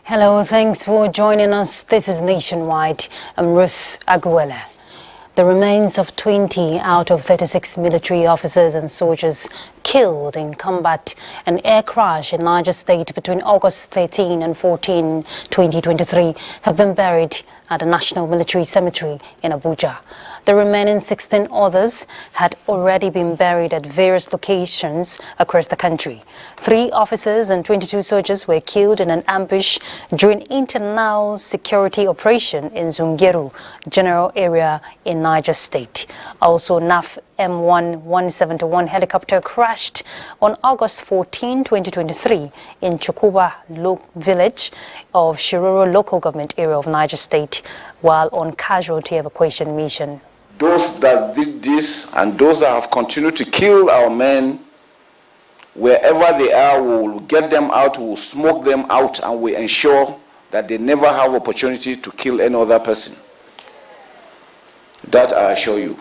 Hello, thanks for joining us. This is Nationwide. I'm Ruth Aguela. The remains of 20 out of 36 military officers and soldiers killed in combat and air crash in Niger State between August 13 and 14, 2023 have been buried at the National Military Cemetery in Abuja. The remaining 16 others had already been buried at various locations across the country. 3 officers and 22 soldiers were killed in an ambush during internal security operation in Zungeru General Area in Niger State. Also, NAF M1171 helicopter crashed on August 14, 2023 in Chukuba village of Shiroro local government area of Niger State while on casualty evacuation mission. Those that did this and those that have continued to kill our men, wherever they are, we will get them out, we will smoke them out, and we ensure that they never have opportunity to kill any other person. That I assure you.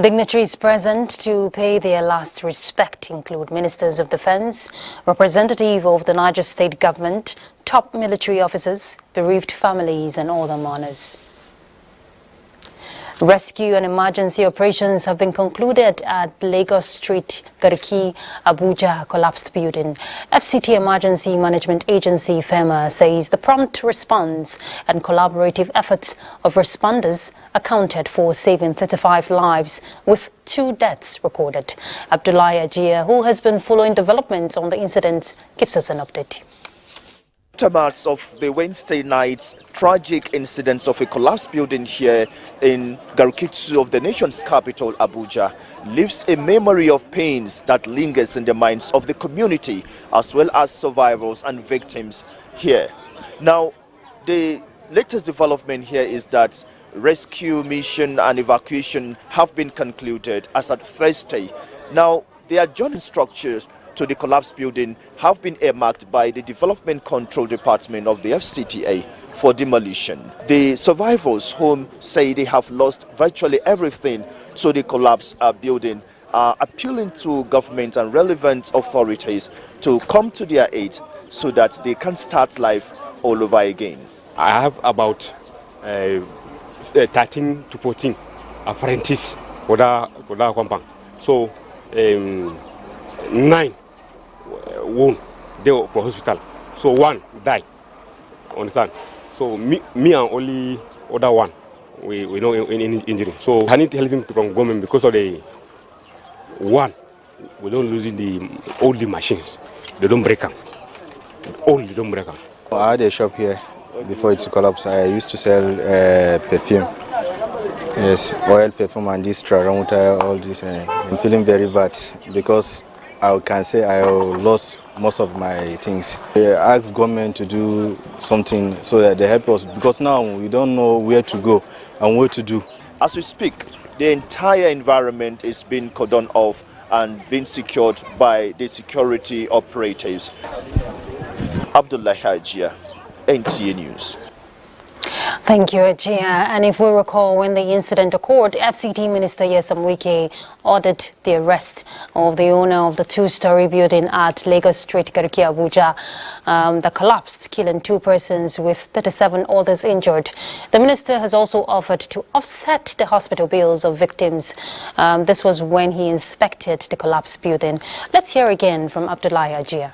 Dignitaries present to pay their last respect include ministers of defense, representative of the Niger State government, top military officers, bereaved families, and other mourners. Rescue and emergency operations have been concluded at Lagos Street, Garki, Abuja collapsed building. FCT Emergency Management Agency FEMA says the prompt response and collaborative efforts of responders accounted for saving 35 lives with 2 deaths recorded. Abdullahi Ajia, who has been following developments on the incident, gives us an update. Aftermaths of the Wednesday night's tragic incidents of a collapsed building here in Garukitsu of the nation's capital, Abuja, leaves a memory of pains that lingers in the minds of the community as well as survivors and victims here. Now, the latest development here is that rescue mission and evacuation have been concluded as at Thursday. Now, the adjoining structures to the collapsed building have been earmarked by the Development Control Department of the FCTA for demolition. The survivors, whom say they have lost virtually everything to the collapsed building, are appealing to government and relevant authorities to come to their aid so that they can start life all over again. I have about 13 to 14 apprentices for that compound. So 9 wound, they were for hospital. So 1 died, understand? So me and only other one, we know in injury. So I need to help him from government because of the one, we don't losing all the machines. They don't break them. All they don't break them. I had a shop here before it collapsed. I used to sell perfume. Yes, oil, perfume, and this Traramota, all this. I'm feeling very bad because I can say I lost most of my things. I asked government to do something so that they help us because now we don't know where to go and what to do. As we speak, the entire environment is being cordoned off and being secured by the security operatives. Abdullah Hajia, NTA News. Thank you, Ajia. And if we recall, when the incident occurred, FCT Minister Nyesom Wike ordered the arrest of the owner of the 2-story building at Lagos Street, Garki, Abuja, that collapsed, killing 2 persons with 37 others injured. The minister has also offered to offset the hospital bills of victims. This was when he inspected the collapsed building. Let's hear again from Abdullahi Ajia.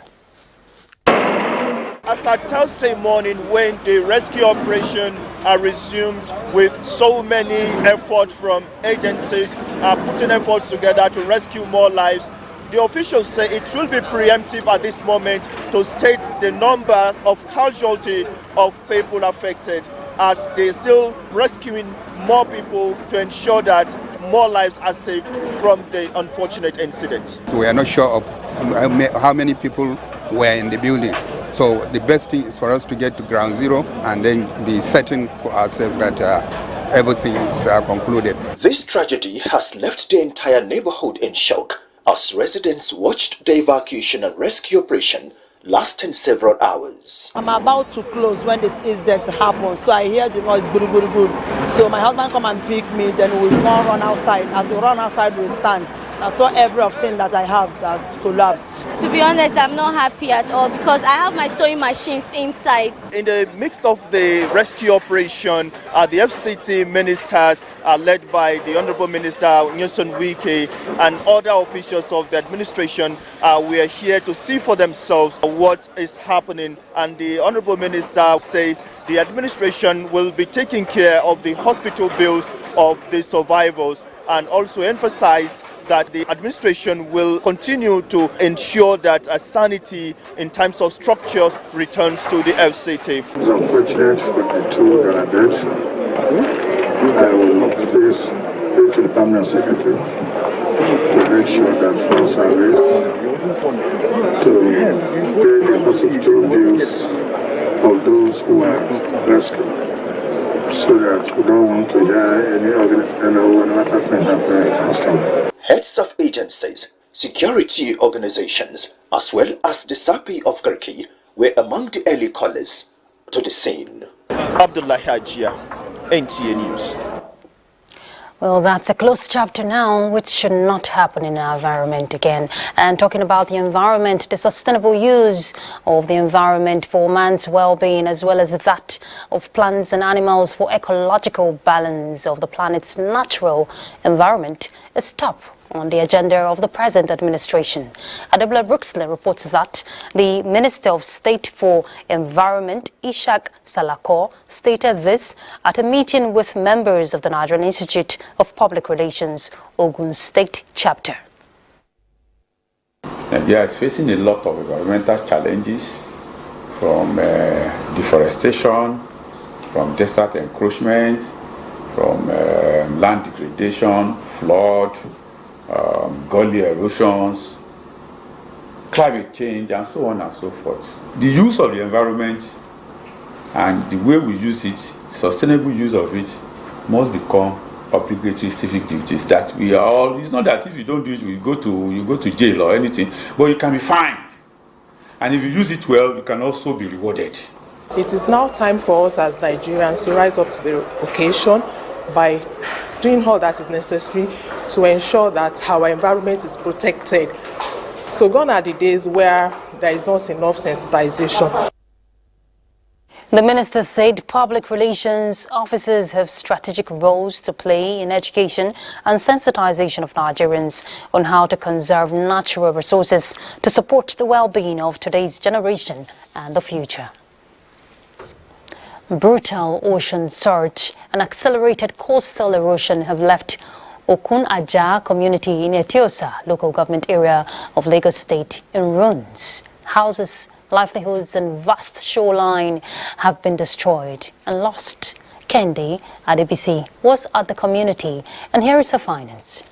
As at Thursday morning, when the rescue operation resumed with so many efforts from agencies putting efforts together to rescue more lives, the officials say it will be preemptive at this moment to state the number of casualties of people affected, as they're still rescuing more people to ensure that more lives are saved from the unfortunate incident. So we are not sure of how many people were in the building. So the best thing is for us to get to ground zero and then be certain for ourselves that everything is concluded. This tragedy has left the entire neighborhood in shock as residents watched the evacuation and rescue operation lasting several hours. I'm about to close when it is that to happen, so I hear the noise, good. So my husband come and pick me, then we run outside. As we run outside, we stand. I saw everything that I have that's collapsed. To be honest, I'm not happy at all because I have my sewing machines inside. In the midst of the rescue operation, the FCT ministers led by the Honorable Minister Nyesom Wike and other officials of the administration were here to see for themselves what is happening. And the Honorable Minister says the administration will be taking care of the hospital bills of the survivors, and also emphasized that the administration will continue to ensure that sanity in terms of structures returns to the FCT. It's unfortunate for the two that are dead. I will please pray to the permanent secretary to make sure that funds are raised to pay the hospital bills of those who were rescued, so that we don't want to hear any other thing that passed on. Heads of agencies, security organizations, as well as the SAPI of Garki were among the early callers to the scene. Abdullah Hajia, NTA News. Well, that's a closed chapter now, which should not happen in our environment again. And talking about the environment, the sustainable use of the environment for man's well-being, as well as that of plants and animals for ecological balance of the planet's natural environment, is top on the agenda of the present administration. Adebla Brooksley reports that the Minister of State for Environment, Ishaq Salako, stated this at a meeting with members of the Nigerian Institute of Public Relations, Ogun State Chapter. Nigeria is facing a lot of environmental challenges, from deforestation, from desert encroachment, from land degradation, flood, gully erosions, climate change, and so on and so forth. The use of the environment and the way we use it, sustainable use of it, must become obligatory civic duties that we are all. It's not that if you don't do it, you go to jail or anything, but you can be fined. And if you use it well, you can also be rewarded. It is now time for us as Nigerians to rise up to the occasion by doing all that is necessary to ensure that our environment is protected. So gone are the days where there is not enough sensitization. The minister said public relations officers have strategic roles to play in education and sensitization of Nigerians on how to conserve natural resources to support the well-being of today's generation and the future. Brutal ocean surge and accelerated coastal erosion have left Okun Aja community in Etiosa, local government area of Lagos State, in ruins. Houses, livelihoods and vast shoreline have been destroyed and lost. Kendi Adebisi was at the community, and here is her findings.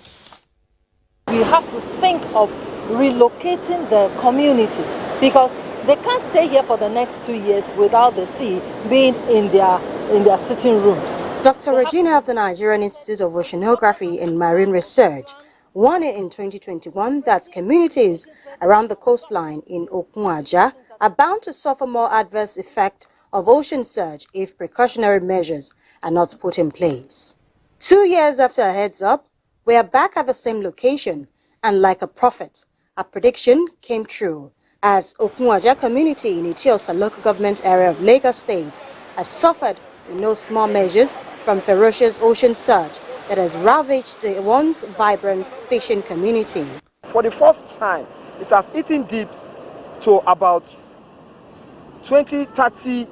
We have to think of relocating the community because they can't stay here for the next 2 years without the sea being in their sitting rooms. Dr. Regina of the Nigerian Institute of Oceanography and Marine Research warned in 2021 that communities around the coastline in Okunaja are bound to suffer more adverse effect of ocean surge if precautionary measures are not put in place. 2 years after a heads up, we are back at the same location, and like a prophet, our prediction came true, as Okunaja community in Etiosa local government area of Lagos State has suffered with no small measures from ferocious ocean surge that has ravaged the once vibrant fishing community. For the first time, it has eaten deep to about 20-30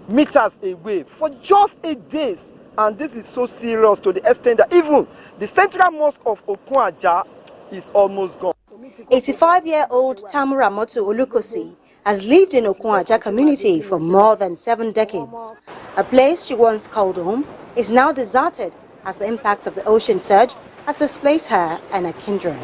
meters away for just 8 days. And this is so serious to the extent that even the central mosque of Okuaja is almost gone. 85-year-old Tamura Motu Olukosi has lived in Okuaja community for more than 7 decades. A place she once called home is now deserted as the impact of the ocean surge has displaced her and her kindred.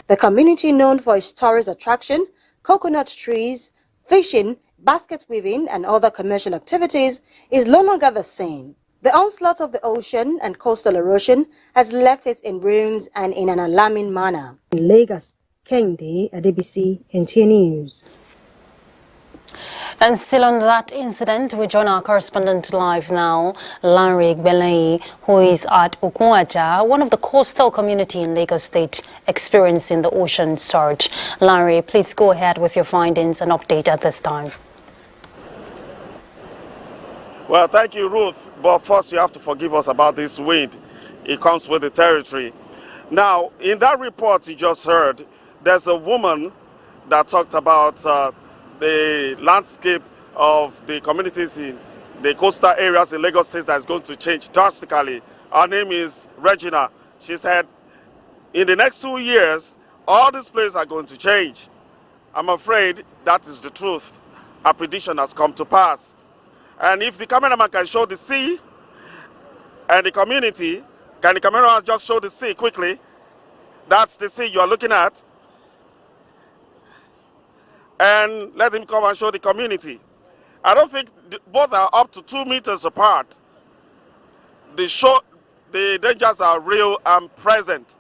The community, known for its tourist attraction, coconut trees, fishing, basket weaving and other commercial activities, is no longer the same. The onslaught of the ocean and coastal erosion has left it in ruins and in an alarming manner. In Lagos, Kende Adebisi, NTA News. And still on that incident, we join our correspondent live now, Larry Gbeleyi, who is at Okuaja, one of the coastal community in Lagos State experiencing the ocean surge. Larry, please go ahead with your findings and update at this time. Well, thank you, Ruth. But first, you have to forgive us about this wind. It comes with the territory. Now, in that report you just heard, there's a woman that talked about the landscape of the communities in the coastal areas in Lagos State that is going to change drastically. Her name is Regina. She said, in the next 2 years, all these places are going to change. I'm afraid that is the truth. Our prediction has come to pass. And if the cameraman can show the sea and the community, can the cameraman just show the sea quickly? That's the sea you are looking at. And let him come and show the community. I don't think both are up to 2 meters apart. The dangers are real and present.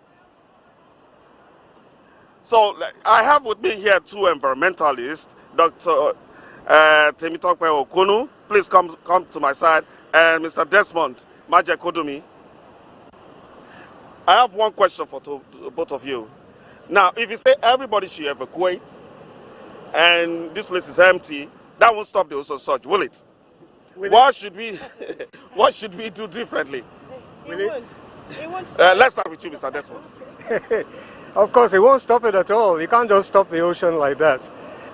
So I have with me here 2 environmentalists, Dr. Temitope Okunu, please come to my side, and Mr. Desmond Majekodumi. I have one question for both of you. Now, if you say everybody should evacuate, and this place is empty, that won't stop the ocean surge, will it? What should we do differently? It won't. Let's start with you, Mr. Desmond. Of course, it won't stop it at all. You can't just stop the ocean like that,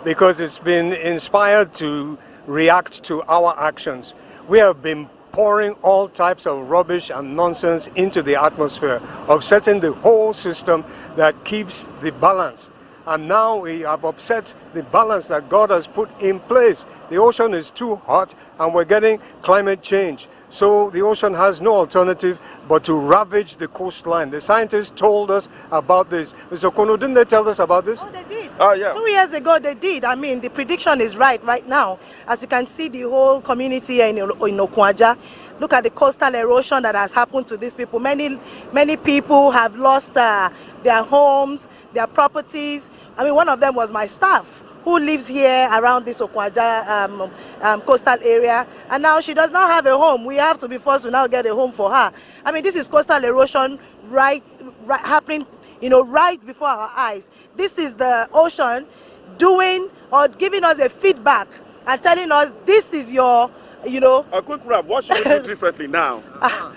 because it's been inspired to react to our actions. We have been pouring all types of rubbish and nonsense into the atmosphere, upsetting the whole system that keeps the balance. And now we have upset the balance that God has put in place. The ocean is too hot and we're getting climate change. So the ocean has no alternative but to ravage the coastline. The scientists told us about this. Mr. Kono, didn't they tell us about this? Oh, they did. Oh, yeah. 2 years ago they did. I mean, the prediction is right now. As you can see, the whole community in Okuaja, look at the coastal erosion that has happened to these people. Many people have lost their homes, their properties. I mean, one of them was my staff who lives here around this Okuaja coastal area, and now she does not have a home. We have to be forced to now get a home for her. I mean, this is coastal erosion right happening, right before our eyes. This is the ocean doing or giving us a feedback and telling us this is your, A quick wrap, what should we do differently now?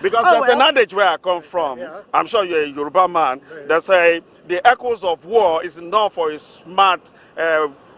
Because there's an adage where I come from. Yeah. I'm sure you're a Yoruba man. They say the echoes of war is enough for a smart,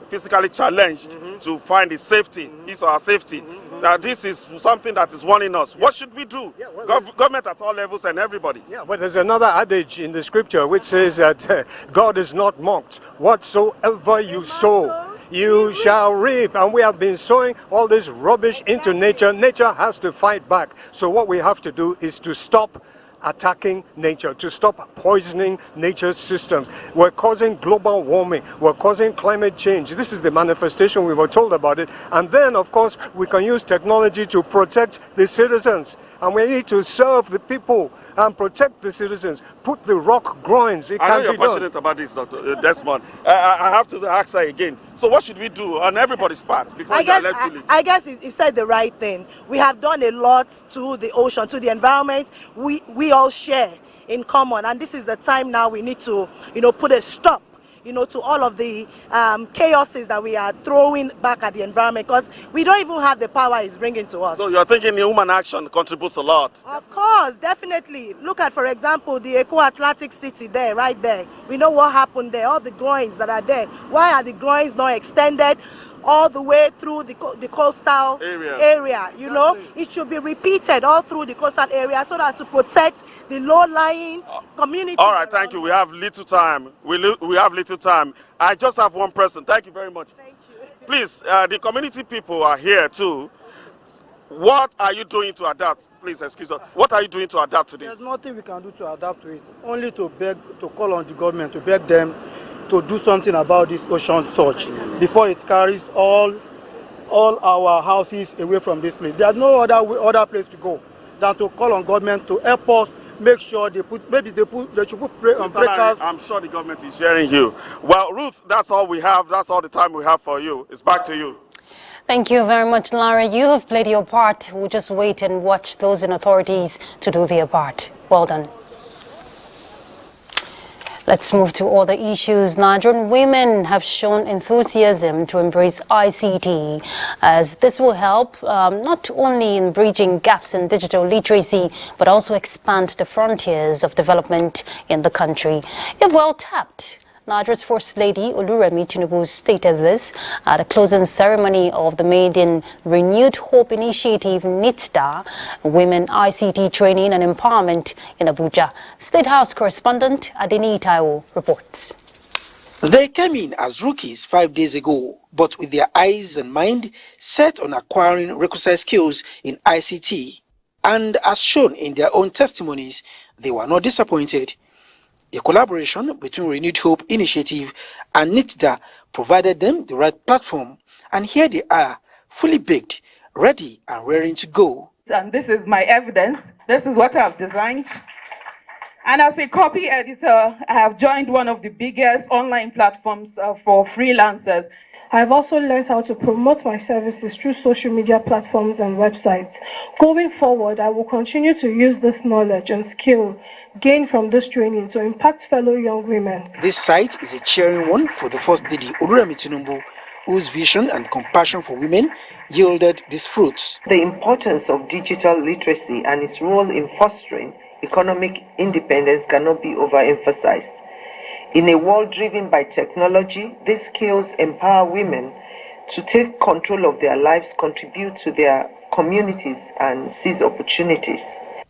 physically challenged to find his safety, his or her safety. Now this is something that is warning us. What should we do? Yeah, well, government at all levels and everybody. Yeah, but there's another adage in the scripture which says that God is not mocked. Whatsoever you sow, you shall reap. And we have been sowing all this rubbish into nature. Nature has to fight back. So what we have to do is to stop attacking nature, to stop poisoning nature's systems. We're causing global warming. We're causing climate change. This is the manifestation. We were told about it. And then, of course, we can use technology to protect the citizens. And we need to serve the people and protect the citizens. Put the rock groins. It I can know you're be done. passionate about this, Dr. Desmond. I have to ask her again. So what should we do on everybody's part before I guess he said the right thing. We have done a lot to the ocean, to the environment. We all share in common, and this is the time now we need to, put a stop, to all of the chaoses that we are throwing back at the environment, because we don't even have the power it's bringing to us. So you're thinking human action contributes a lot? Of course, definitely. Look at, for example, the Eco-Atlantic City there, right there. We know what happened there, all the groins that are there. Why are the groins not extended? all the way through the coastal area, you know. It should be repeated all through the coastal area so as to protect the low-lying communities. All right, thank you. We have little time. We have little time. I just have one person. Thank you very much. Thank you. Please, the community people are here too. What are you doing to adapt? Please excuse us. What are you doing to adapt to this? There's nothing we can do to adapt to it. Only to beg, to call on the government, to beg them to do something about this ocean surge before it carries all our houses away from this place. There's no other place to go than to call on government to help us make sure they should put breakers. I'm sure the government is hearing you. Well, Ruth, that's all we have. That's all the time we have for you. It's back to you. Thank you very much, Lara. You have played your part. We'll just wait and watch those in authorities to do their part. Well done. Let's move to other issues. Nigerian women have shown enthusiasm to embrace ICT, as this will help not only in bridging gaps in digital literacy, but also expand the frontiers of development in the country. If well tapped, Nigeria's First Lady Oluremi Tinubu stated this at a closing ceremony of the Maiden Renewed Hope Initiative NITDA Women ICT Training and Empowerment in Abuja. State House correspondent Adeni Taiwo reports. They came in as rookies 5 days ago, but with their eyes and mind set on acquiring requisite skills in ICT. And as shown in their own testimonies, they were not disappointed. A collaboration between Renewed Hope Initiative and NITDA provided them the right platform, and here they are, fully baked, ready and raring to go. And this is my evidence. This is what I've designed. And as a copy editor, I have joined one of the biggest online platforms for freelancers. I've also learned how to promote my services through social media platforms and websites. Going forward, I will continue to use this knowledge and skill gained from this training to impact fellow young women. This site is a cheering one for the First Lady Oluremi Tinubu, whose vision and compassion for women yielded these fruits. The importance of digital literacy and its role in fostering economic independence cannot be overemphasized. In a world driven by technology, these skills empower women to take control of their lives, contribute to their communities, and seize opportunities.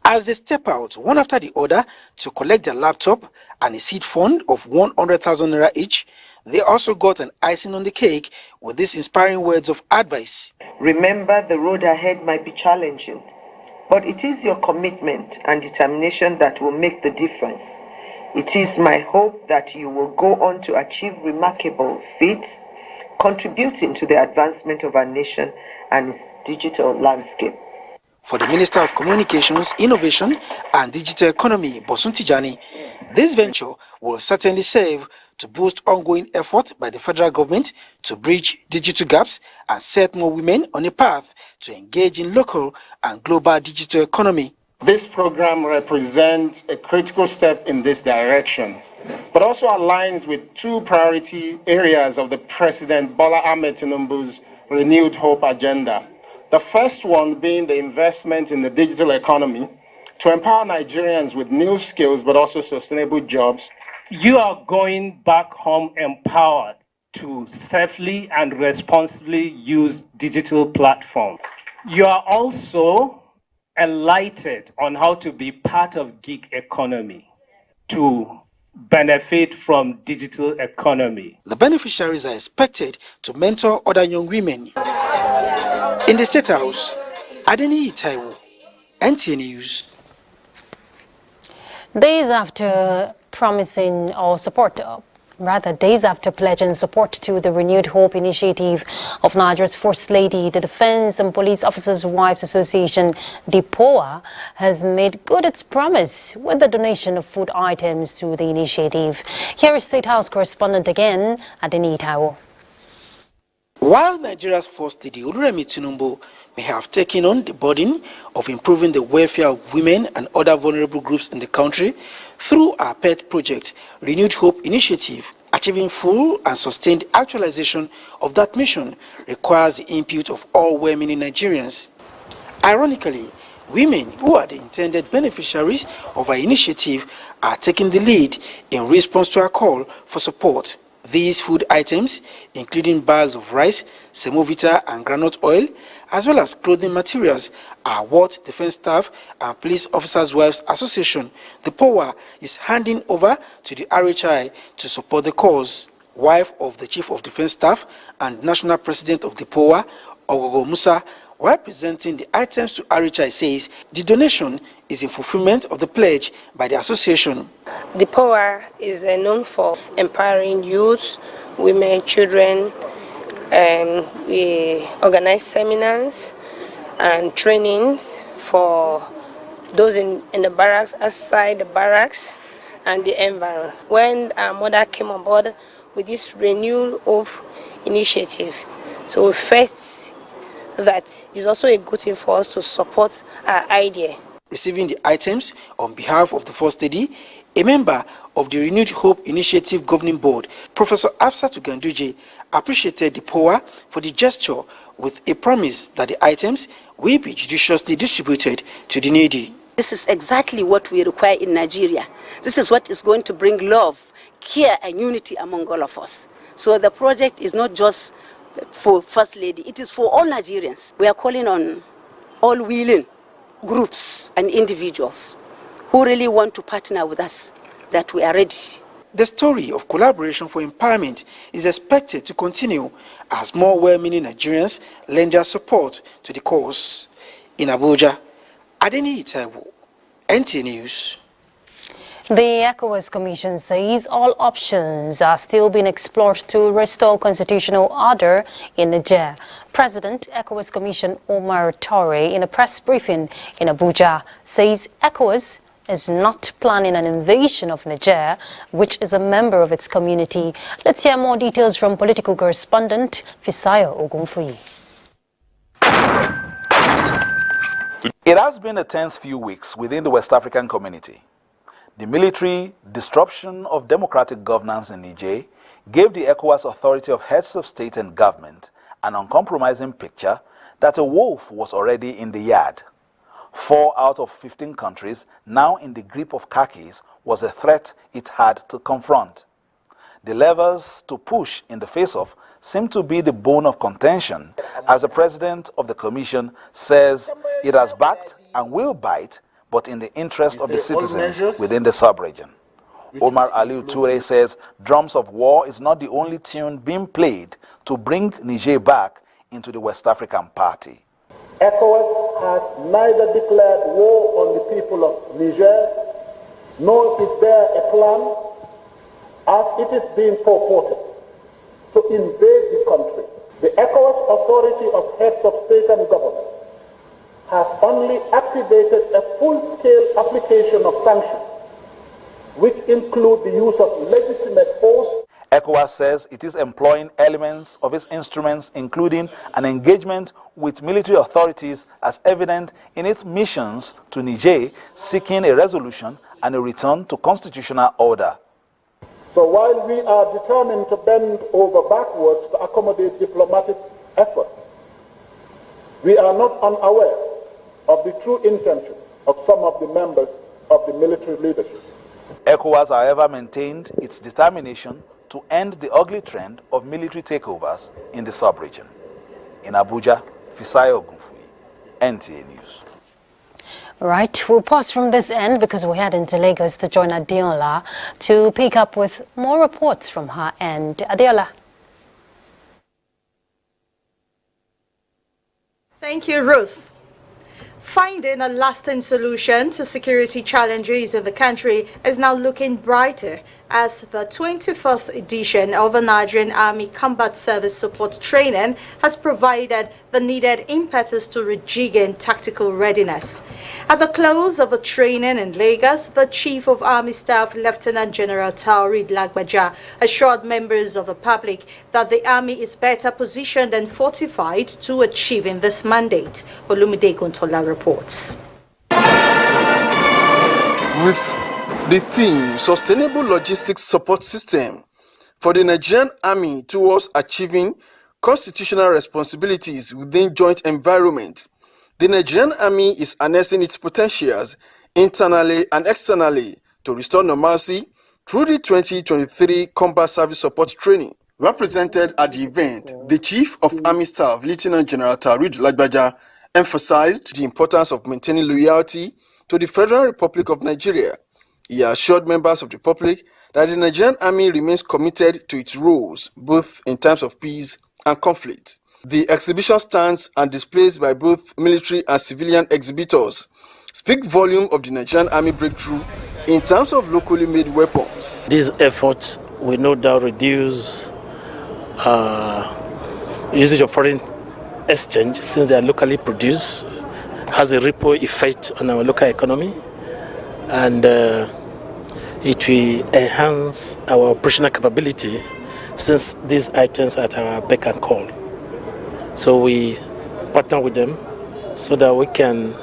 As they step out one after the other to collect their laptop and a seed fund of 100,000 naira each, they also got an icing on the cake with these inspiring words of advice. Remember, the road ahead might be challenging, but it is your commitment and determination that will make the difference. It is my hope that you will go on to achieve remarkable feats, contributing to the advancement of our nation and its digital landscape. For the Minister of Communications, Innovation and Digital Economy, Bosun Tijani, this venture will certainly serve to boost ongoing efforts by the federal government to bridge digital gaps and set more women on a path to engage in local and global digital economy. This program represents a critical step in this direction, but also aligns with two priority areas of the President Bola Ahmed Tinubu's Renewed Hope agenda. The first one being the investment in the digital economy to empower Nigerians with new skills but also sustainable jobs. You are going back home empowered to safely and responsibly use digital platforms. You are also enlightened on how to be part of gig economy to benefit from digital economy. The beneficiaries are expected to mentor other young women. In the State House, Adeni Taiwo, NTA News. Days after promising or support, days after pledging support to the Renewed Hope Initiative of Nigeria's First Lady, the Defense and Police Officers' Wives Association, DPOA, has made good its promise with the donation of food items to the initiative. Here is State House correspondent again, Adeni Taiwo. While Nigeria's First Lady Oluremi Tinubu may have taken on the burden of improving the welfare of women and other vulnerable groups in the country through our pet project, Renewed Hope Initiative, achieving full and sustained actualization of that mission requires the input of all well-meaning Nigerians. Ironically, women who are the intended beneficiaries of our initiative are taking the lead in response to our call for support. These food items, including bags of rice, semovita and groundnut oil, as well as clothing materials, are what Defense Staff and Police Officers' Wives Association, the POWA, is handing over to the RHI to support the cause. Wife of the Chief of Defense Staff and National President of the POWA, Ogogo Musa, while presenting the items to RHI, says the donation is in fulfillment of the pledge by the association. The POWA is known for empowering youth, women, children, and we organize seminars and trainings for those in the barracks, outside the barracks, and the environment. When our mother came on board with this renewed hope initiative, so we felt that it's also a good thing for us to support our idea. Receiving the items on behalf of the First Lady, a member of the Renewed Hope Initiative Governing Board, Professor Afsatu Ganduje, appreciated the POWA for the gesture with a promise that the items will be judiciously distributed to the needy. This is exactly what we require in Nigeria. This is what is going to bring love, care and unity among all of us. So the project is not just for First Lady, it is for all Nigerians. We are calling on all willing groups and individuals who really want to partner with us, that we are ready. The story of collaboration for empowerment is expected to continue as more well-meaning Nigerians lend their support to the cause. In Abuja, Adeni Itaiwo, NTA News. The ECOWAS Commission says all options are still being explored to restore constitutional order in Niger. President, ECOWAS Commission Omar Toure, in a press briefing in Abuja, says ECOWAS is not planning an invasion of Niger, which is a member of its community. Let's hear more details from political correspondent Fisayo Ogunfuyi. It has been a tense few weeks within the West African community. The military disruption of democratic governance in Niger gave the ECOWAS Authority of Heads of State and Government an uncompromising picture that a wolf was already in the yard. 4 out of 15 countries now in the grip of khakis was a threat it had to confront. The levers to push in the face-off seem to be the bone of contention, as the president of the commission says it has backed and will bite, but in the interest of the citizens within the sub-region. Omar Aliu Toure says drums of war is not the only tune being played to bring Niger back into the West African party. ECOWAS has neither declared war on the people of Niger, nor is there a plan, as it is being purported, to invade the country. The ECOWAS Authority of Heads of State and Government has only activated a full-scale application of sanctions, which include the use of legitimate force. ECOWAS says it is employing elements of its instruments, including an engagement with military authorities, as evident in its missions to Niger, seeking a resolution and a return to constitutional order. So while we are determined to bend over backwards to accommodate diplomatic efforts, we are not unaware of the true intention of some of the members of the military leadership. ECOWAS, however, maintained its determination to end the ugly trend of military takeovers in the sub-region. In Abuja, Fisayo Ogunfuyi, NTA News. Right, we'll pause from this end because we head into Lagos to join Adeola to pick up with more reports from her end. Adeola. Thank you, Ruth. Finding a lasting solution to security challenges in the country is now looking brighter as the 24th edition of the Nigerian Army Combat Service Support Training has provided the needed impetus to rejigging tactical readiness. At the close of the training in Lagos, the Chief of Army Staff, Lieutenant General Taoreed Lagbaja, assured members of the public that the Army is better positioned and fortified to achieving this mandate. Olumide Guntola reports. With the theme Sustainable Logistics Support System for the Nigerian Army towards achieving constitutional responsibilities within joint environment, the Nigerian Army is harnessing its potentials internally and externally to restore normalcy, Through the 2023 Combat Service Support Training, represented at the event, the Chief of Army Staff, Lieutenant General Tarid Lagbaja, emphasized the importance of maintaining loyalty to the Federal Republic of Nigeria. He assured members of the public that the Nigerian Army remains committed to its roles, both in times of peace and conflict. The exhibition stands and displays by both military and civilian exhibitors speak volume of the Nigerian Army breakthrough in terms of locally made weapons. These efforts will no doubt reduce usage of foreign exchange, since they are locally produced, has a ripple effect on our local economy, and it will enhance our operational capability, since these items are at our beck and call. So we partner with them so that we can,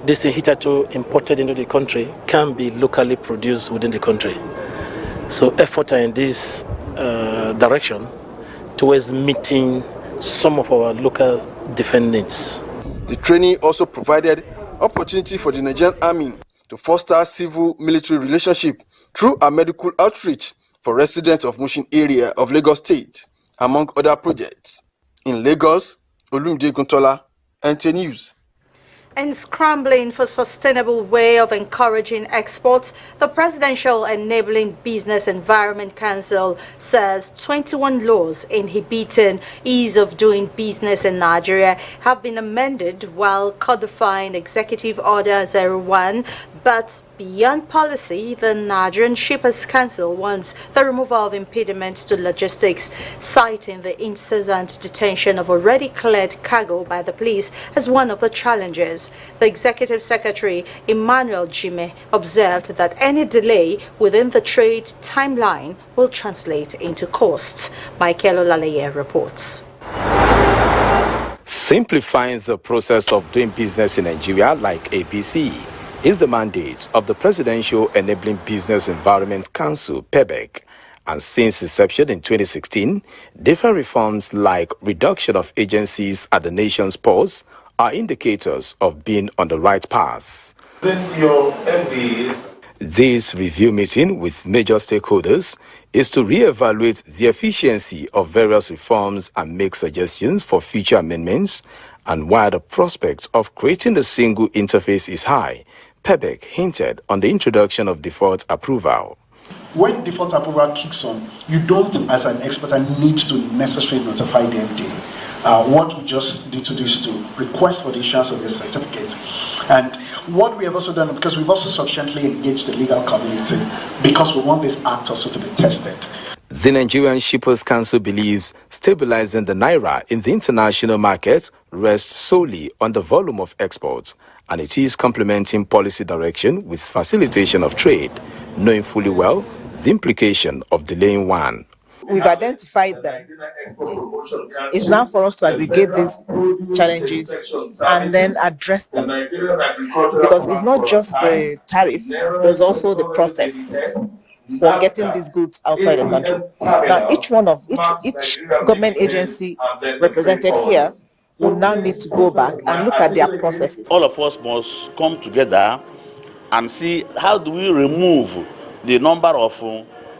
this thing hitherto imported into the country can be locally produced within the country. So efforts are in this direction towards meeting some of our local defense needs. The training also provided opportunity for the Nigerian Army to foster civil-military relationship through a medical outreach for residents of Mushin area of Lagos State, among other projects. In Lagos, Olumide Guntola, NTA News. And scrambling for sustainable way of encouraging exports, the Presidential Enabling Business Environment Council says 21 laws inhibiting ease of doing business in Nigeria have been amended while codifying Executive Order 01. But beyond policy, the Nigerian Shippers Council wants the removal of impediments to logistics, citing the incessant detention of already cleared cargo by the police as one of the challenges. The Executive Secretary, Emmanuel Jime, observed that any delay within the trade timeline will translate into costs. Michael Olaleye reports. Simplifying the process of doing business in Nigeria like APC is the mandate of the Presidential Enabling Business Environment Council, PEBEC. And since inception in 2016, different reforms like reduction of agencies at the nation's ports are indicators of being on the right path. This review meeting with major stakeholders is to re-evaluate the efficiency of various reforms and make suggestions for future amendments. And while the prospect of creating a single interface is high, PEBEC hinted on the introduction of default approval. When default approval kicks on, you don't, as an exporter, need to necessarily notify the FDA. What we just need to do is to request for the issuance of a certificate. And what we have also done, because we've also sufficiently engaged the legal community, because we want this act also to be tested. The Nigerian Shippers Council believes stabilizing the Naira in the international market rests solely on the volume of exports, and it is complementing policy direction with facilitation of trade, knowing fully well the implication of delaying one. We've identified them. It's now for us to aggregate these challenges and then address them. Because it's not just the tariff, there's also the process for getting these goods outside the country. Now, each government agency represented here will now need to go back and look at their processes. All of us must come together and see how do we remove the number of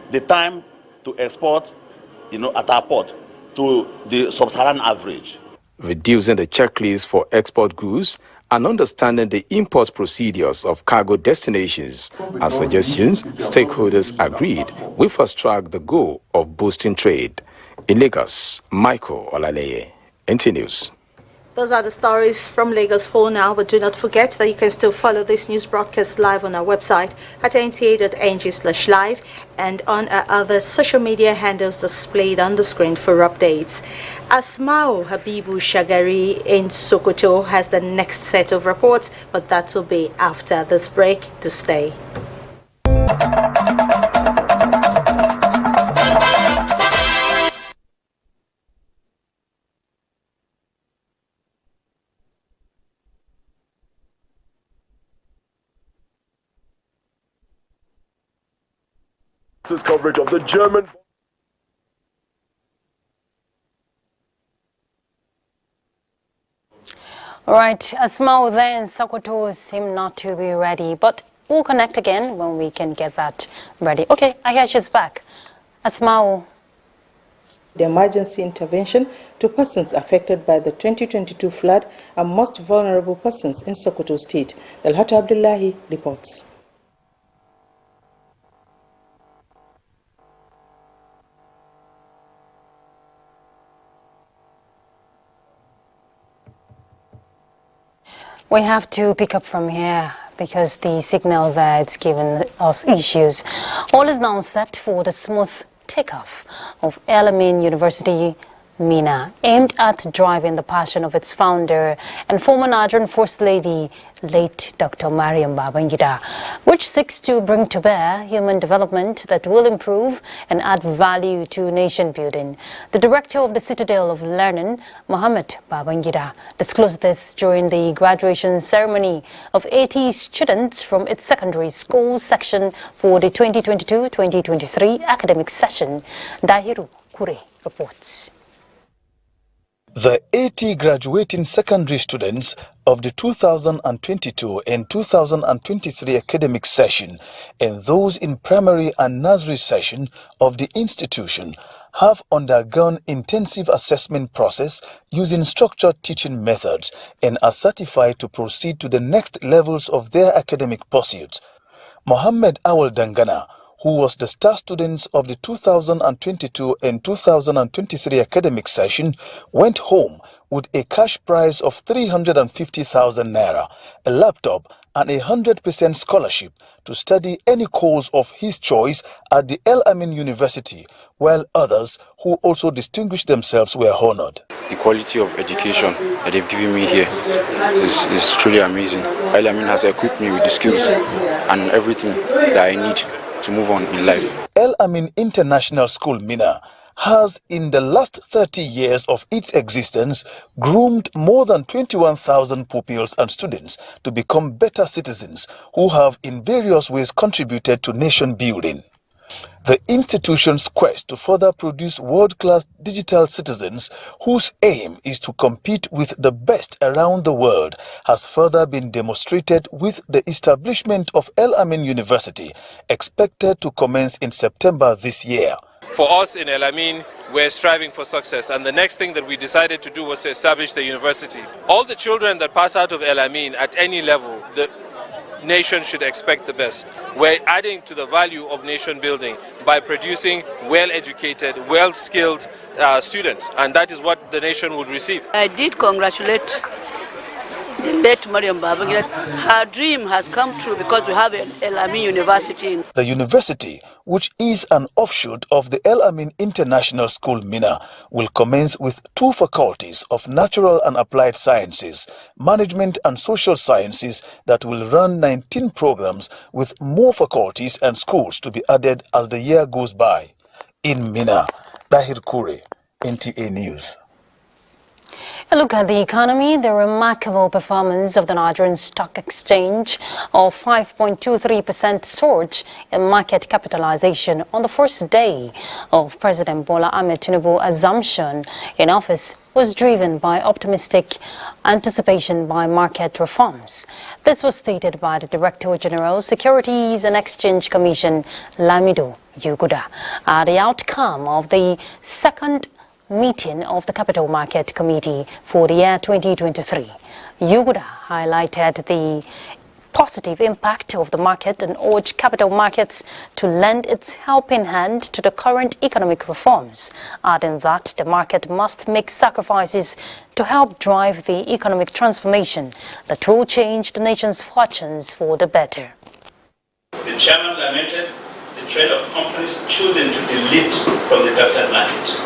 the time to export, at our port to the sub-Saharan average. Reducing the checklist for export goods and understanding the import procedures of cargo destinations are suggestions stakeholders agreed will fast-track the goal of boosting trade. In Lagos, Michael Olaleye, NTA News. Those are the stories from Lagos for now, but do not forget that you can still follow this news broadcast live on our website at nta.ng/live and on our other social media handles displayed on the screen for updates. Asmao Habibu Shagari in Sokoto has the next set of reports, but that will be after this break. To stay. Coverage of the German. All right, Asmao there in Sokoto seem not to be ready, but We'll connect again when we can get that ready. Okay, I hear she's back. Asmao. The emergency intervention to persons affected by the 2022 flood and most vulnerable persons in Sokoto State. Dalhata Abdullahi reports. We have to pick up from here because the signal there it's given us issues. All is now set for the smooth takeoff of El Amin University Mina, aimed at driving the passion of its founder and former Nigerian First Lady, late Dr. Mariam Babangida, which seeks to bring to bear human development that will improve and add value to nation building. The director of the Citadel of Learning, Mohammed Babangida, disclosed this during the graduation ceremony of 80 students from its secondary school section for the 2022-2023 academic session. Dahiru Kure reports. The 80 graduating secondary students of the 2022 and 2023 academic session and those in primary and nursery session of the institution have undergone intensive assessment process using structured teaching methods and are certified to proceed to the next levels of their academic pursuits. Mohammed Awal Dangana, who was the star students of the 2022 and 2023 academic session, went home with a cash prize of 350,000 naira, a laptop, and a 100% scholarship to study any course of his choice at the El Amin University, while others who also distinguished themselves were honored. The quality of education that they've given me here is truly amazing. El Amin has equipped me with the skills and everything that I need to move on in life. El Amin International School Mina has in the last 30 years of its existence groomed more than 21,000 pupils and students to become better citizens who have in various ways contributed to nation building. The institution's quest to further produce world-class digital citizens whose aim is to compete with the best around the world has further been demonstrated with the establishment of El Amin University, expected to commence in September this year. For us in El Amin, we're striving for success, and the next thing that we decided to do was to establish the university. All the children that pass out of El Amin at any level, the nation should expect the best. We're adding to the value of nation building by producing well-educated, well-skilled students, and that is what the nation would receive. I did congratulate the late Mariam Babangida. Her dream has come true because we have an El Amin University. The university, which is an offshoot of the El Amin International School Mina, will commence with 2 faculties of natural and applied sciences, management and social sciences that will run 19 programs with more faculties and schools to be added as the year goes by. In Mina, Dahir Kure, NTA News. A look at the economy, the remarkable performance of the Nigerian Stock Exchange of 5.23% surge in market capitalization on the first day of President Bola Ahmed Tinubu's assumption in office was driven by optimistic anticipation by market reforms. This was stated by the Director General, Securities and Exchange Commission, Lamido Yuguda, the outcome of the second meeting of the Capital Market Committee for the year 2023. Yuguda highlighted the positive impact of the market and urged capital markets to lend its helping hand to the current economic reforms, adding that the market must make sacrifices to help drive the economic transformation that will change the nation's fortunes for the better. The chairman lamented the trend of companies choosing to delist from the capital market.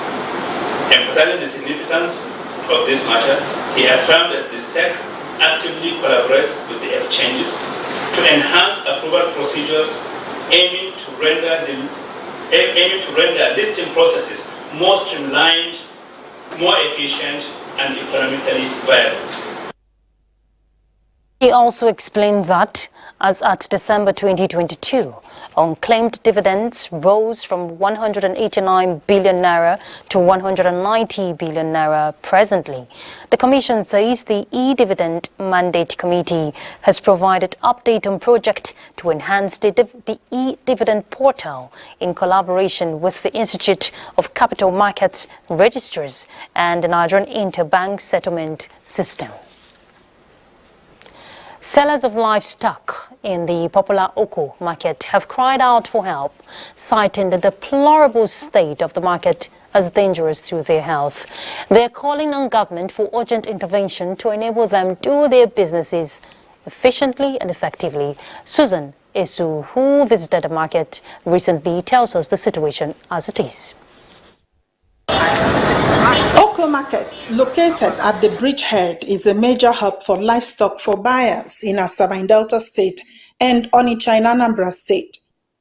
Emphasizing the significance of this matter, he affirmed that the SEC actively collaborates with the exchanges to enhance approval procedures aiming to render listing processes more streamlined, more efficient, and economically viable. He also explained that, as at December 2022, Unclaimed dividends rose from 189 billion naira to 190 billion naira presently. The Commission says the e-Dividend Mandate Committee has provided update on project to enhance the e-Dividend portal in collaboration with the Institute of Capital Markets Registrars and the Nigerian Interbank Settlement System. Sellers of livestock in the popular Oko market have cried out for help, citing the deplorable state of the market as dangerous to their health. They are calling on government for urgent intervention to enable them do their businesses efficiently and effectively. Susan Esu, who visited the market recently, tells us the situation as it is. Oko Market, located at the bridgehead, is a major hub for livestock for buyers in Asaba in Delta State and Onitsha in Anambra State.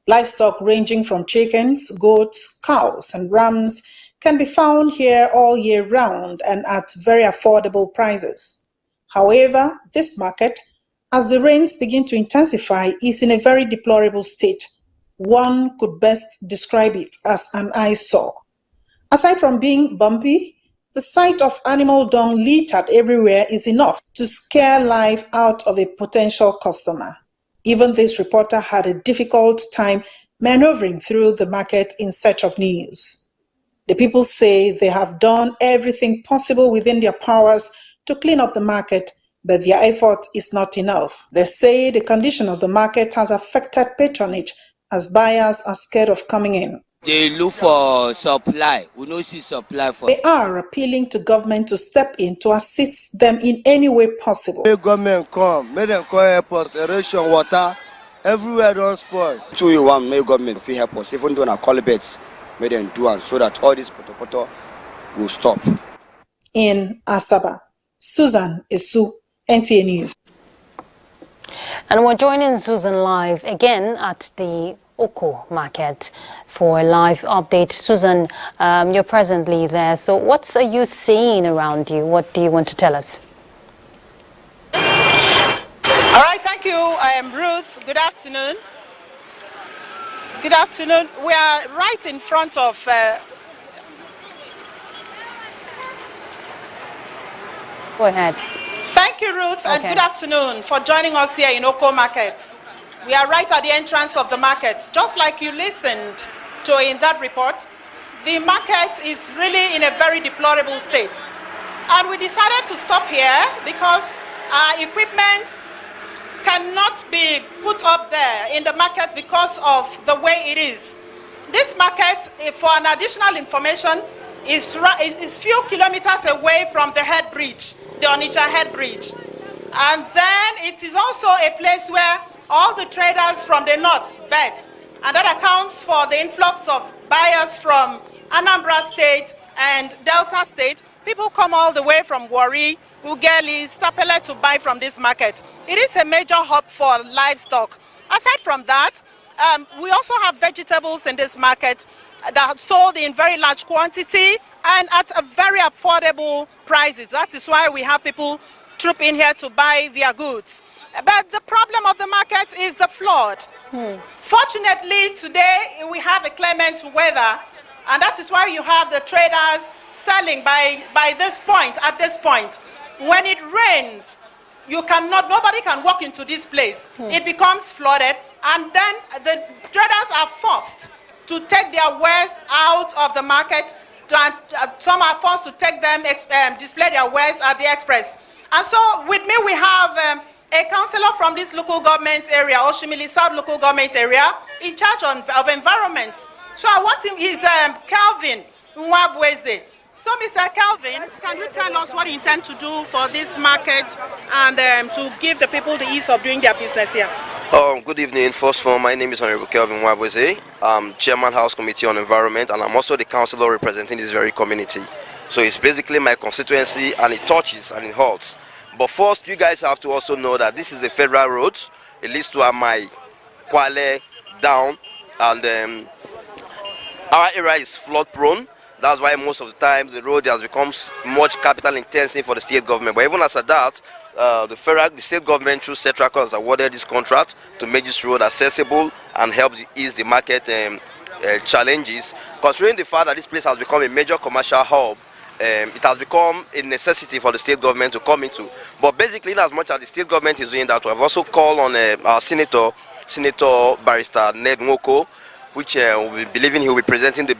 Livestock ranging from chickens, goats, cows, and rams can be found here all year round and at very affordable prices. However, this market, as the rains begin to intensify, is in a very deplorable state. One could best describe it as an eyesore. Aside from being bumpy, the sight of animal dung littered everywhere is enough to scare life out of a potential customer. Even this reporter had a difficult time maneuvering through the market in search of news. The people say they have done everything possible within their powers to clean up the market, but their effort is not enough. They say the condition of the market has affected patronage as buyers are scared of coming in. They look for supply. We don't see supply for. They are appealing to government to step in to assist them in any way possible. May government come, may them come help us, erosion, water, everywhere don't spoil. 2 in 1, may government fee help us, even though na call bets, may them do and so that all this potopoto will stop. In Asaba, Susan Esu, NTA News. And we're joining Susan live again at the Oko market for a live update. Susan, you're presently there. So what are you seeing around you? What do you want to tell us? All right, thank you. I am Ruth. Good afternoon. Good afternoon. We are right in front of Go ahead. Thank you, Ruth, and good afternoon for joining us here in Oko Market. We are right at the entrance of the market. Just like you listened to in that report, the market is really in a very deplorable state. And we decided to stop here because our equipment cannot be put up there in the market because of the way it is. This market, for an additional information, is few kilometers away from the head bridge, the Onitsha head bridge. And then it is also a place where all the traders from the north birth, and that accounts for the influx of buyers from Anambra State and Delta State. People come all the way from Warri, Ughelli, Sapele to buy from this market. It is a major hub for livestock. Aside from that, we also have vegetables in this market that are sold in very large quantity and at a very affordable prices. That is why we have people troop in here to buy their goods. But the problem of the market is the flood. Fortunately, today we have a clement weather, and that is why you have the traders selling by this point, at this point. When it rains, nobody can walk into this place. It becomes flooded, and then the traders are forced to take their wares out of the market. Some are forced to take them, display their wares at the express. And so with me we have a councillor from this local government area, Oshimili South local government area, in charge of environment. So I want him, he's Calvin Nwabweze. So Mr. Calvin, can you tell us what you intend to do for this market and to give the people the ease of doing their business here? Good evening. First of all, my name is Honorable Calvin Nwabweze. I'm Chairman House Committee on Environment, and I'm also the councillor representing this very community. So it's basically my constituency, and it touches and it halts. But first, you guys have to also know that this is a federal road. It leads to Amai, Kwale, down, and our area is flood prone. That's why most of the time the road has become much capital intensive for the state government. But even as at that, the state government through Setraco has awarded this contract to make this road accessible and help ease the market challenges. Considering the fact that this place has become a major commercial hub, it has become a necessity for the state government to come into. But basically, in as much as the state government is doing that, we have also called on our Senator Barrister Ned Nwoko, which we believe he will be presenting the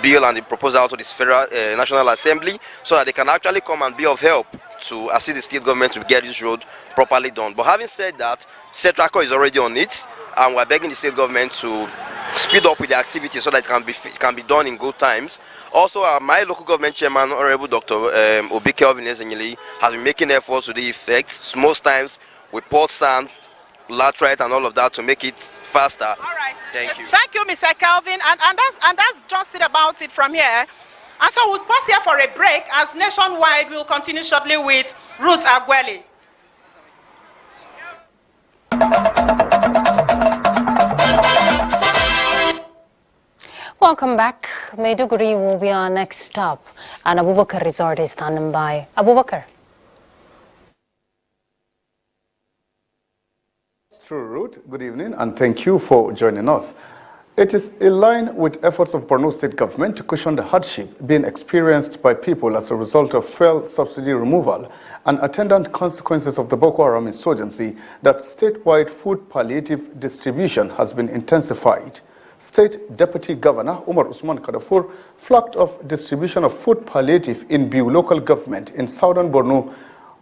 bill and the proposal to this Federal National Assembly, so that they can actually come and be of help to assist the state government to get this road properly done. But having said that, Setraco is already on it, and we're begging the state government to speed up with the activity so that it can be done in good times. Also, my local government chairman, Honorable Dr. Obi Kelvin Ezenyili, has been making efforts to the effects, most times with port sand, laterite and all of that to make it faster. All right. Thank you. Thank you, Mr. Kelvin. And that's just it about it from here. And so we'll pause here for a break, as Nationwide will continue shortly with Ruth Agweli. Welcome back. Maiduguri will be our next stop, and Abubakar Resort is standing by. Abubakar. True Route, good evening and thank you for joining us. It is in line with efforts of Borno State government to cushion the hardship being experienced by people as a result of fuel subsidy removal and attendant consequences of the Boko Haram insurgency that statewide food palliative distribution has been intensified. State Deputy Governor Umar Usman Kadafur flagged off distribution of food palliative in Biu local government in southern Borno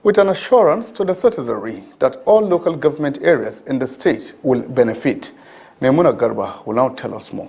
with an assurance to the citizenry that all local government areas in the state will benefit. Memuna Garba will now tell us more.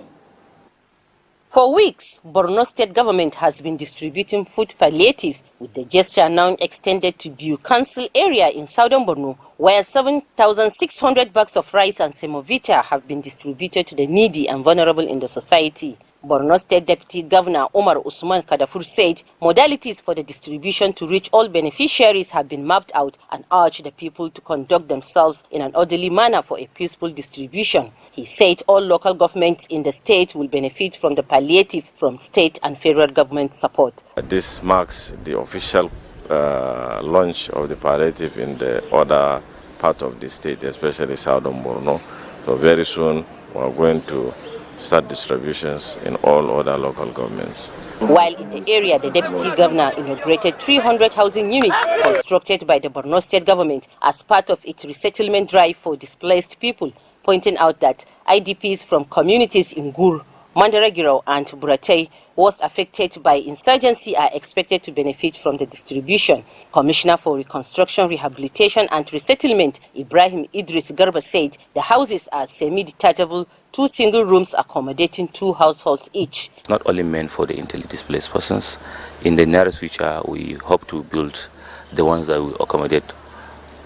For weeks, Borno State government has been distributing food palliative, with the gesture now extended to Biu Council area in southern Borno, where 7,600 bags of rice and semovita have been distributed to the needy and vulnerable in the society. Borno State Deputy Governor Umar Usman Kadafur said modalities for the distribution to reach all beneficiaries have been mapped out and urged the people to conduct themselves in an orderly manner for a peaceful distribution. He said all local governments in the state will benefit from the palliative from state and federal government support. This marks the official launch of the palliative in the other part of the state, especially southern Borno. So very soon we are going to start distributions in all other local governments. While in the area, the Deputy Governor inaugurated 300 housing units constructed by the Borno State government as part of its resettlement drive for displaced people, pointing out that IDPs from communities in Gur, Mandaragiro and Buratai was affected by insurgency are expected to benefit from the distribution. Commissioner for Reconstruction, Rehabilitation and Resettlement, Ibrahim Idris Garba, said the houses are semi-detachable, 2 single rooms accommodating 2 households each. Not only meant for the internally displaced persons. In the nearest future, we hope to build the ones that will accommodate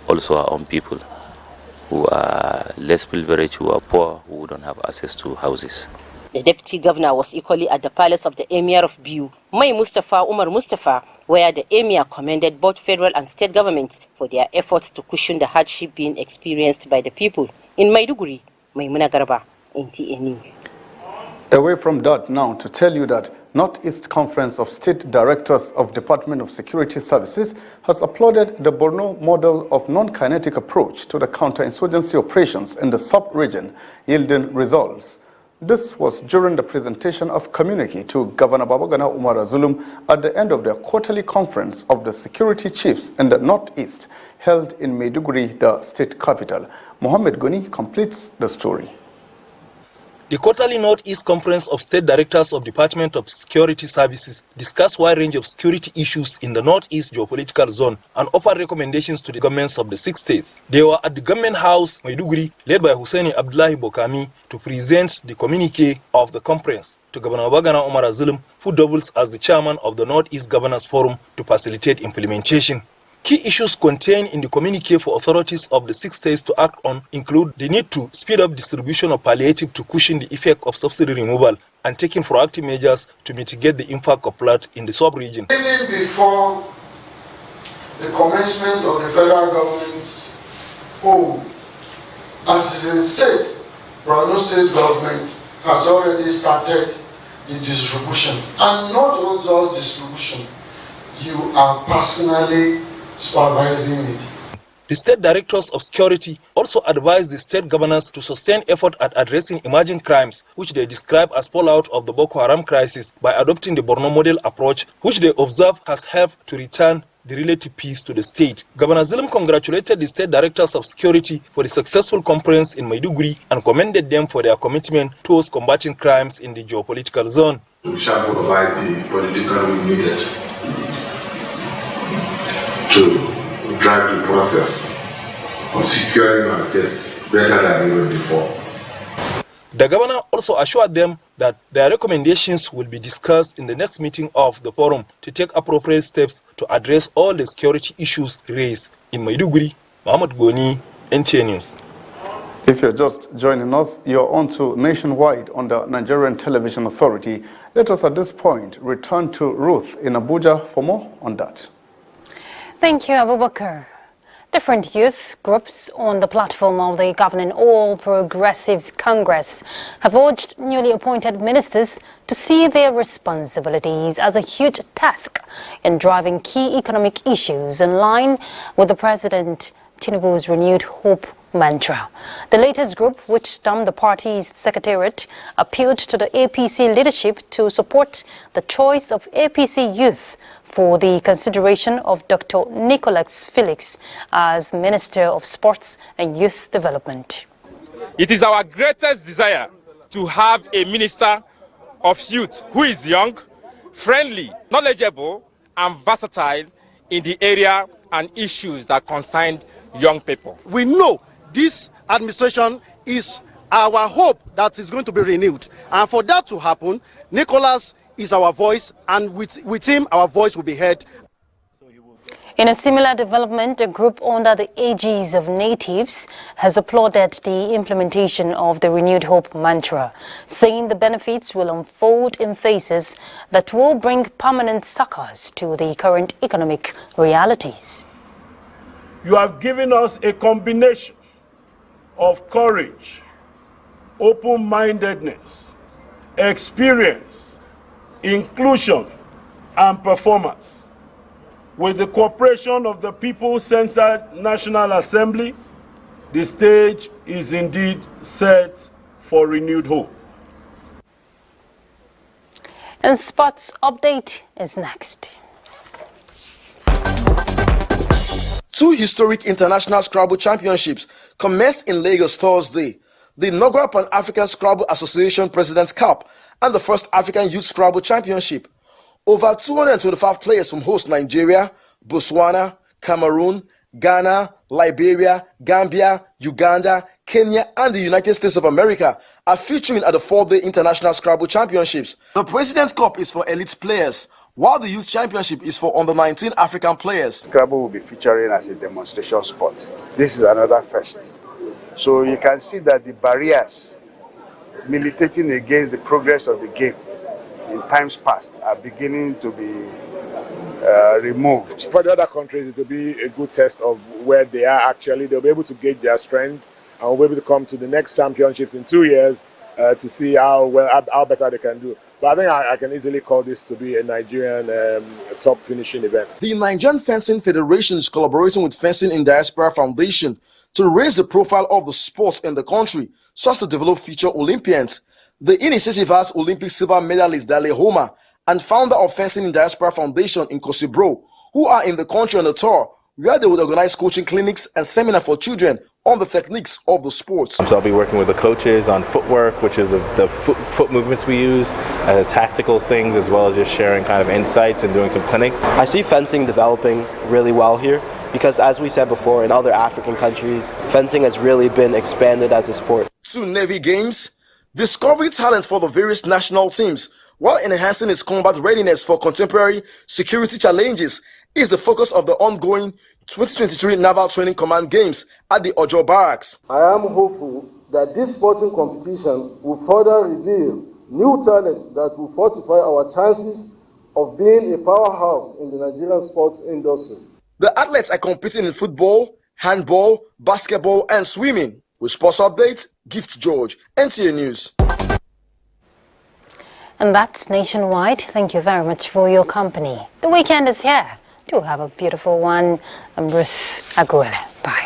also our own people who are less privileged, who are poor, who don't have access to houses. The Deputy Governor was equally at the palace of the Emir of Biu, Mai Mustafa Umar Mustafa, where the Emir commended both federal and state governments for their efforts to cushion the hardship being experienced by the people. In Maiduguri, Maimuna Garba, NTA News. Away from that now to tell you that Northeast Conference of State Directors of Department of Security Services has applauded the Borno model of non-kinetic approach to the counterinsurgency operations in the sub-region, yielding results. This was during the presentation of communique to Governor Babagana Umar Zulum at the end of their quarterly conference of the security chiefs in the Northeast, held in Maiduguri, the state capital. Mohammed Goni completes the story. The quarterly Northeast Conference of State Directors of Department of Security Services discussed a wide range of security issues in the Northeast geopolitical zone and offered recommendations to the governments of the 6 states. They were at the Government House, Maiduguri, led by Hussein Abdullahi Bokami, to present the communique of the conference to Governor Babagana Umar Zulum, who doubles as the chairman of the Northeast Governors Forum to facilitate implementation. Key issues contained in the communique for authorities of the 6 states to act on include the need to speed up distribution of palliative to cushion the effect of subsidy removal and taking proactive measures to mitigate the impact of flood in the sub-region. Even before the commencement of the federal government's own, as is in state, Borno State government has already started the distribution. And not just distribution, you are personally supervising it. The state directors of security also advised the state governors to sustain effort at addressing emerging crimes, which they describe as fallout of the Boko Haram crisis, by adopting the Borno model approach, which they observe has helped to return the relative peace to the state. Governor Zulum congratulated the state directors of security for the successful conference in Maiduguri and commended them for their commitment towards combating crimes in the geopolitical zone. We shall provide the political will needed to drive the process of securing our states better than even before. The governor also assured them that their recommendations will be discussed in the next meeting of the forum to take appropriate steps to address all the security issues raised. In Maiduguri, Mohammed Goni, NTA News. If you're just joining us, you're on to Nationwide on the Nigerian Television Authority. Let us at this point return to Ruth in Abuja for more on that. Thank you, Abubakar. Different youth groups on the platform of the governing All Progressives Congress have urged newly appointed ministers to see their responsibilities as a huge task in driving key economic issues in line with the President Tinubu's renewed hope mantra. The latest group, which stormed the party's secretariat, appealed to the APC leadership to support the choice of APC youth for the consideration of Dr. Nicholas Felix as Minister of Sports and Youth Development. It is our greatest desire to have a Minister of Youth who is young, friendly, knowledgeable, and versatile in the area and issues that concern young people. We know this administration is our hope that is going to be renewed. And for that to happen, Nicholas is our voice, and with him, our voice will be heard. In a similar development, a group under the aegis of natives has applauded the implementation of the renewed hope mantra, saying the benefits will unfold in phases that will bring permanent succors to the current economic realities. You have given us a combination of courage, open-mindedness, experience, inclusion, and performance. With the cooperation of the People-Centered National Assembly, the stage is indeed set for renewed hope. And sports update is next. Two historic international Scrabble championships commenced in Lagos Thursday. The inaugural Pan-African Scrabble Association President's Cup and the first African Youth Scrabble Championship. Over 225 players from host Nigeria, Botswana, Cameroon, Ghana, Liberia, Gambia, Uganda, Kenya, and the United States of America are featuring at the 4-day International Scrabble Championships. The President's Cup is for elite players, while the Youth Championship is for under-19 African players. Scrabble will be featuring as a demonstration sport. This is another first. So you can see that the barriers militating against the progress of the game in times past are beginning to be removed. For the other countries, it will be a good test of where they are actually. They'll be able to gauge their strength and will be able to come to the next championships in 2 years to see how better they can do. But I think I can easily call this to be a Nigerian top finishing event. The Nigerian Fencing Federation is collaborating with Fencing in Diaspora Foundation to raise the profile of the sports in the country so as to develop future Olympians. The initiative has Olympic silver medalist Dale Homa and founder of Fencing in Diaspora Foundation in Kosibro, who are in the country on a tour where they would organize coaching clinics and seminars for children on the techniques of the sports. So I'll be working with the coaches on footwork, which is the foot movements we use, tactical things, as well as just sharing kind of insights and doing some clinics. I see fencing developing really well here because, as we said before, in other African countries, fencing has really been expanded as a sport. 2 Navy Games, discovering talent for the various national teams while enhancing its combat readiness for contemporary security challenges is the focus of the ongoing 2023 Naval Training Command Games at the Ojo Barracks. I am hopeful that this sporting competition will further reveal new talents that will fortify our chances of being a powerhouse in the Nigerian sports industry. The athletes are competing in football, handball, basketball, and swimming. With Sports Update, Gift George, NTA News. And that's Nationwide. Thank you very much for your company. The weekend is here. Do have a beautiful one. I'm Ruth Aguilera. Bye.